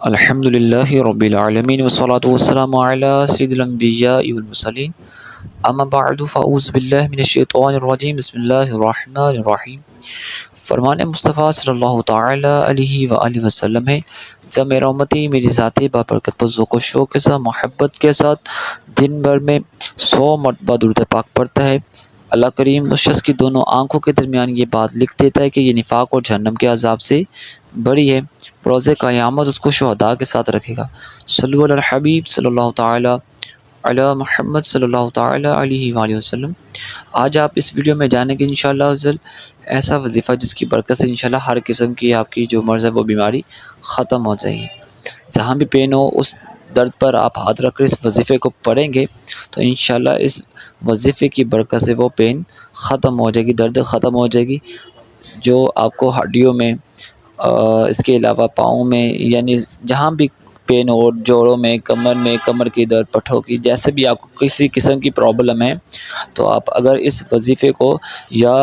الحمد للہ رب العالمین والصلاة والسلام علی سید الانبیاء والمرسلین اما بعد فاعوذ باللہ من الشیطان الرجیم بسم اللہ الرحمن الرحیم۔ فرمان مصطفیٰ صلی اللہ تعالی علیہ وآلہ وسلم ہے، جب میرا امتی میری ذاتی بابرکت پر ذوق و شوق کے ساتھ محبت کے ساتھ دن بھر میں 100 مرتبہ درود پاک پڑھتا ہے، اللہ کریم اس شخص کی دونوں آنکھوں کے درمیان یہ بات لکھ دیتا ہے کہ یہ نفاق اور جہنم کے عذاب سے بری ہے، روز قیامت اس کو شہداء کے ساتھ رکھے گا۔ صلو علی الحبیب صلی اللہ تعالی علی محمد صلی اللہ تعالی علیہ وآلہ وسلم۔ آج آپ اس ویڈیو میں جانیں گے انشاءاللہ افضل ایسا وظیفہ جس کی برکت سے انشاءاللہ ہر قسم کی آپ کی جو مرض ہے وہ بیماری ختم ہو جائے گی۔ جہاں بھی پین ہو اس درد پر آپ ہاتھ رکھ کر اس وظیفے کو پڑھیں گے تو انشاءاللہ اس وظیفے کی برکت سے وہ پین ختم ہو جائے گی، درد ختم ہو جائے گی۔ جو آپ کو ہڈیوں میں اس کے علاوہ پاؤں میں یعنی جہاں بھی پین ہو، جوڑوں میں، کمر کی درد، پٹھوں کی، جیسے بھی آپ کو کسی قسم کی پرابلم ہے تو آپ اگر اس وظیفے کو یا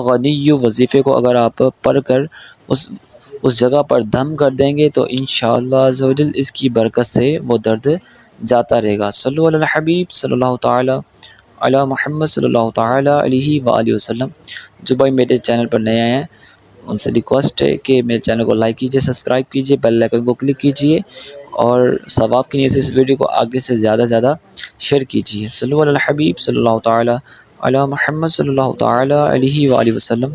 غنی وظیفے کو اگر آپ پڑھ کر اس جگہ پر دم کر دیں گے تو انشاءاللہ عز و جل اس کی برکت سے وہ درد جاتا رہے گا۔ صلو علی الحبیب صلی اللہ تعالی علی محمد صلی اللہ تعالی علیہ وآلہ وسلم۔ جو بھائی میرے چینل پر نئے آئے ہیں ان سے ریکویسٹ ہے کہ میرے چینل کو لائک کیجئے، سبسکرائب کیجئے، بیل آئیکن کو کلک کیجئے اور ثواب کی نیت سے اس ویڈیو کو آگے سے زیادہ شیئر کیجئے۔ صلو علی الحبیب صلی اللہ تعالی علی محمد صلی اللہ تعالی علیہ وآلہ وسلم۔